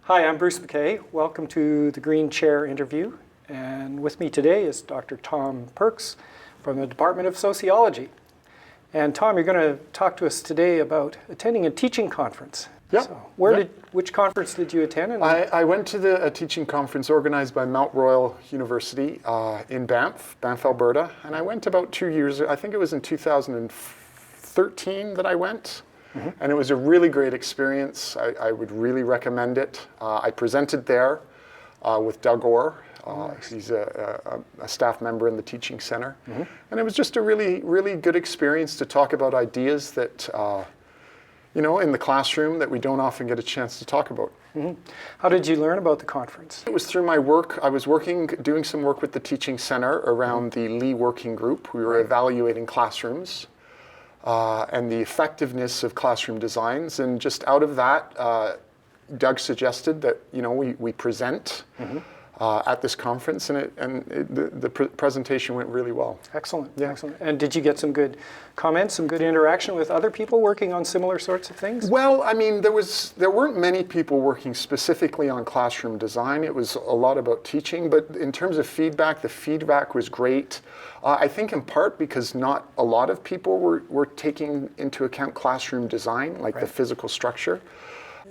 Hi, I'm Bruce MacKay. Welcome to the Green Chair interview. And with me today is Dr. Tom Perks from the Department of Sociology. And Tom, you're going to talk to us today about attending a teaching conference. Yeah. So which conference did you attend? I went to a teaching conference organized by Mount Royal University in Banff, Alberta. And I went about 2 years, I think it was in 2013 that I went. Mm-hmm. And it was a really great experience. I would really recommend it. I presented there with Doug Orr. Nice. He's a staff member in the teaching center. Mm-hmm. And it was just a really, really good experience to talk about ideas that, in the classroom that we don't often get a chance to talk about. Mm-hmm. How did you learn about the conference? It was through my work. I was doing some work with the teaching center around the Lee Working Group. We were evaluating classrooms. And the effectiveness of classroom designs. And just out of that, Doug suggested that we present at this conference, and the presentation went really well. Excellent, yeah. Excellent. And did you get some good comments, some good interaction with other people working on similar sorts of things? Well, I mean, there weren't many people working specifically on classroom design. It was a lot about teaching, but in terms of feedback, the feedback was great. I think in part because not a lot of people were taking into account classroom design, like the physical structure.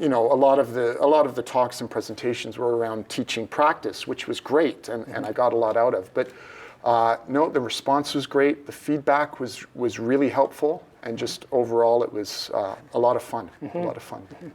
A lot of the talks and presentations were around teaching practice, which was great, and I got a lot out of. But no, the response was great. The feedback was really helpful, and just overall, it was a lot of fun. Mm-hmm. A lot of fun. Mm-hmm.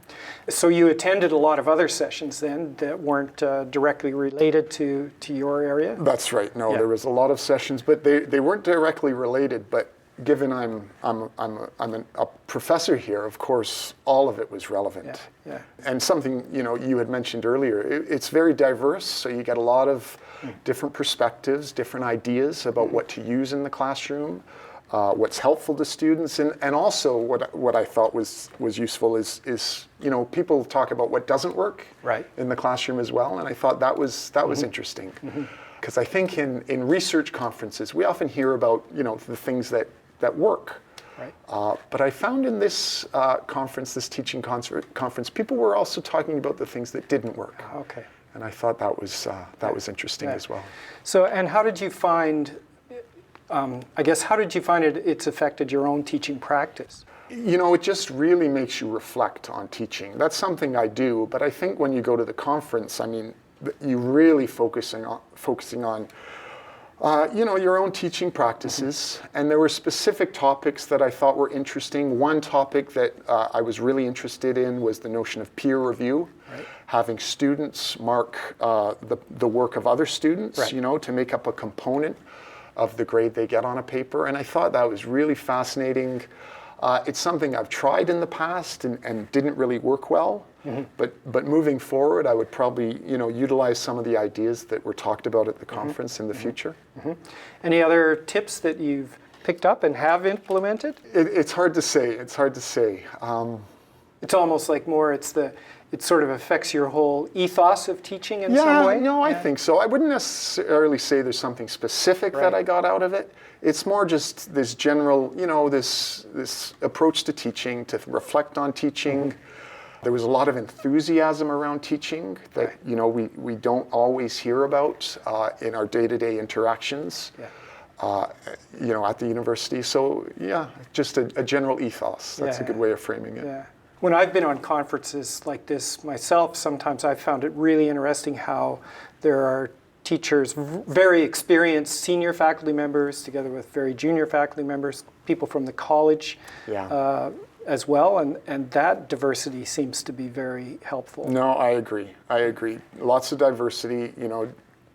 So you attended a lot of other sessions then that weren't directly related to your area? That's right. No, there was a lot of sessions, but they weren't directly related. But given I'm a professor here, of course, all of it was relevant. Yeah. And something you had mentioned earlier, it's very diverse, so you get a lot of different perspectives, different ideas about what to use in the classroom, what's helpful to students, and also what I thought was useful is people talk about what doesn't work in the classroom as well, and I thought that was interesting. Because I think in research conferences, we often hear about the things that work. Right. But I found in this conference, this teaching conference, people were also talking about the things that didn't work. Okay. And I thought that was interesting as well. So, and how did you find? How did you find it's affected your own teaching practice? It just really makes you reflect on teaching. That's something I do, but I think when you go to the conference, I mean, you really focusing on your own teaching practices. And there were specific topics that I thought were interesting. One topic that I was really interested in was the notion of peer review, having students mark the work of other students, to make up a component of the grade they get on a paper. And I thought that was really fascinating. It's something I've tried in the past and didn't really work well. Mm-hmm. But moving forward, I would probably utilize some of the ideas that were talked about at the conference in the future. Mm-hmm. Any other tips that you've picked up and have implemented? It's hard to say. It's almost like it sort of affects your whole ethos of teaching in some way? No, I think so. I wouldn't necessarily say there's something specific that I got out of it. It's more just this general, this approach to teaching, to reflect on teaching. Mm-hmm. There was a lot of enthusiasm around teaching that, we don't always hear about in our day-to-day interactions, at the university. So, just a general ethos. That's a good way of framing it. Yeah. When I've been on conferences like this myself, sometimes I've found it really interesting how there are teachers, very experienced senior faculty members, together with very junior faculty members, people from the college as well, and that diversity seems to be very helpful. No, I agree. Lots of diversity,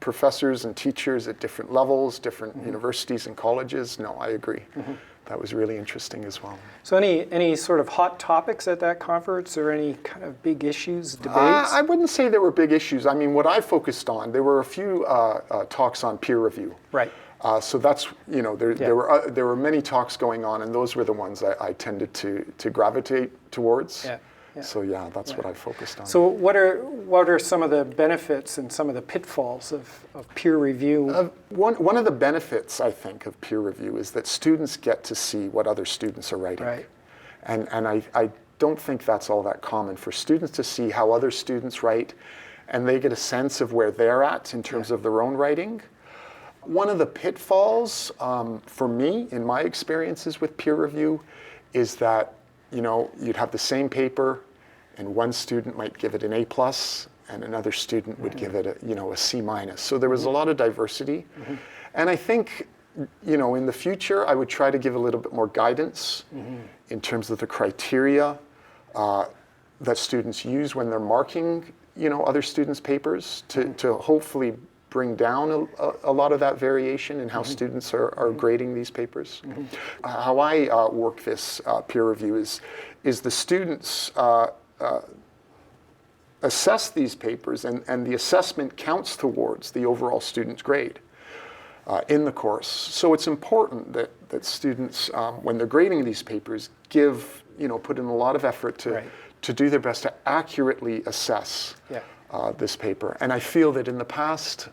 professors and teachers at different levels, different universities and colleges. No, I agree. Mm-hmm. That was really interesting as well. So any sort of hot topics at that conference, or any kind of big issues, debates? I wouldn't say there were big issues. I mean, what I focused on, there were a few talks on peer review. Right. So that's, there were many talks going on, and those were the ones I tended to gravitate towards. Yeah. So that's what I focused on. So what are some of the benefits and some of the pitfalls of peer review? One of the benefits, I think, of peer review is that students get to see what other students are writing. Right. And I don't think that's all that common for students to see how other students write, and they get a sense of where they're at in terms of their own writing. One of the pitfalls for me in my experiences with peer review is that, you know, you'd have the same paper and one student might give it an A+, and another student would give it a, you know, a C-. So there was a lot of diversity. And I think, you know, in the future, I would try to give a little bit more guidance in terms of the criteria that students use when they're marking, you know, other students' papers to hopefully bring down a lot of that variation in how students are grading these papers. How I work this peer review is the students assess these papers, and the assessment counts towards the overall student's grade in the course. So it's important that students, when they're grading these papers, put in a lot of effort to do their best to accurately assess this paper. And I feel that in the past,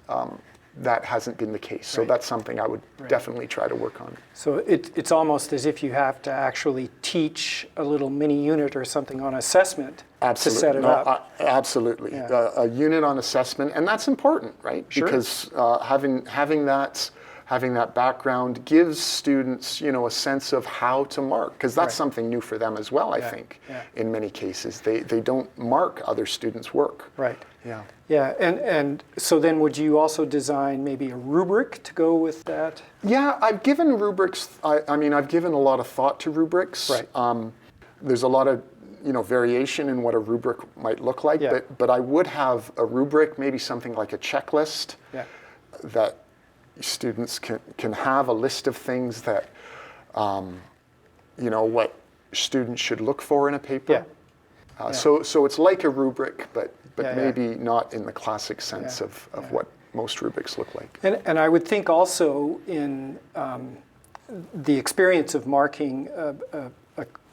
that hasn't been the case. So that's something I would definitely try to work on. So it's almost as if you have to actually teach a little mini unit or something on assessment to set it up. Absolutely. Yeah. A unit on assessment, and that's important, right? Sure. Because having that background gives students, you know, a sense of how to mark, because that's something new for them as well, I think, in many cases. They don't mark other students' work. Right. Yeah. Yeah, and so then would you also design maybe a rubric to go with that? Yeah, I've given rubrics, I've given a lot of thought to rubrics. Right. There's a lot of, you know, variation in what a rubric might look like, but I would have a rubric, maybe something like a checklist that students can have a list of things that, you know, what students should look for in a paper. So it's like a rubric, but maybe not in the classic sense of what most rubrics look like. And I would think also in the experience of marking a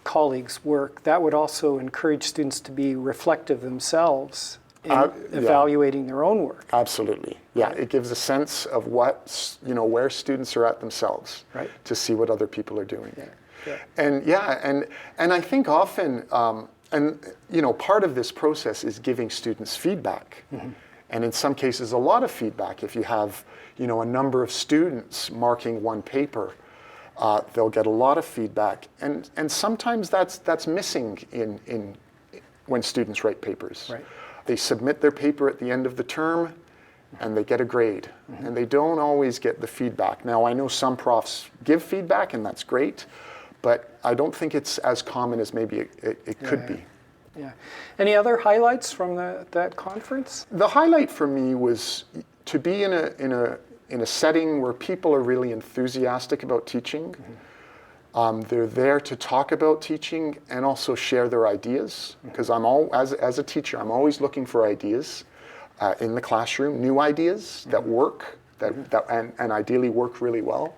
colleague's work, that would also encourage students to be reflective themselves in evaluating their own work. Absolutely. Yeah, it gives a sense of what, you know, where students are at themselves to see what other people are doing. And I think often, and you know, part of this process is giving students feedback. And in some cases, a lot of feedback. If you have, you know, a number of students marking one paper, they'll get a lot of feedback. And sometimes that's missing in when students write papers. Right. They submit their paper at the end of the term, and they get a grade. And they don't always get the feedback. Now, I know some profs give feedback, and that's great, but I don't think it's as common as maybe it could be. Yeah. Any other highlights from that conference? The highlight for me was to be in a setting where people are really enthusiastic about teaching. They're there to talk about teaching and also share their ideas, because as a teacher, I'm always looking for ideas in the classroom, new ideas that work, and ideally work really well.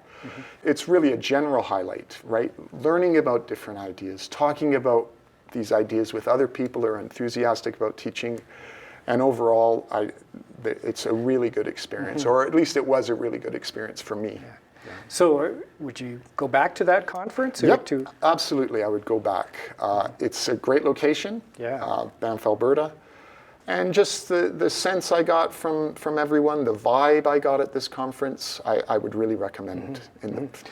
It's really a general highlight, right? Learning about different ideas, talking about these ideas with other people who are enthusiastic about teaching, and overall, it's a really good experience, or at least it was a really good experience for me. So would you go back to that conference? Yep, absolutely, I would go back. It's a great location, Banff, Alberta. And just the sense I got from everyone, the vibe I got at this conference, I would really recommend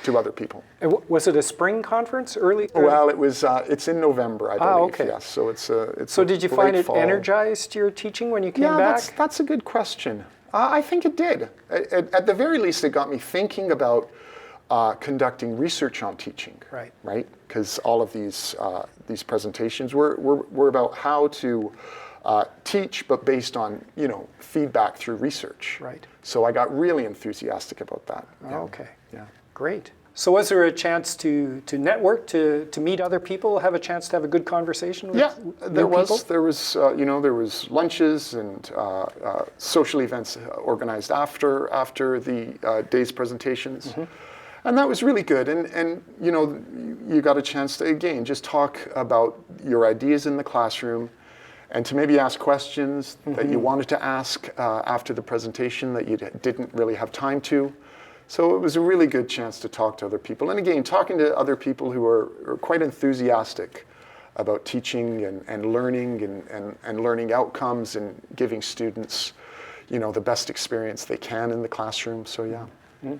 to other people. And was it a spring conference, early? Well, it's in November, I believe. Okay. Yes, so So did you find it fall. energized your teaching when you came back? That's a good question. I think it did. At the very least, it got me thinking about conducting research on teaching. Right. Because all of these presentations were about how to teach, but based on, you know, feedback through research. Right. So I got really enthusiastic about that. Okay. Yeah. Great. So was there a chance to network, to meet other people, have a chance to have a good conversation with there was. people? There was lunches and social events organized after the day's presentations. And that was really good. And you know, you got a chance to, again, just talk about your ideas in the classroom, and to maybe ask questions that you wanted to ask after the presentation that you didn't really have time to. So it was a really good chance to talk to other people. And again, talking to other people who are quite enthusiastic about teaching and learning and learning outcomes and giving students, the best experience they can in the classroom. So yeah. Mm-hmm.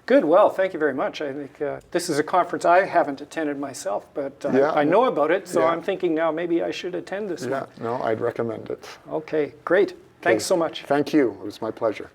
Good. Well, thank you very much. I think this is a conference I haven't attended myself, but I know about it, so I'm thinking now maybe I should attend this one. Yeah, no, I'd recommend it. Okay, great. Thanks so much. Thank you. It was my pleasure.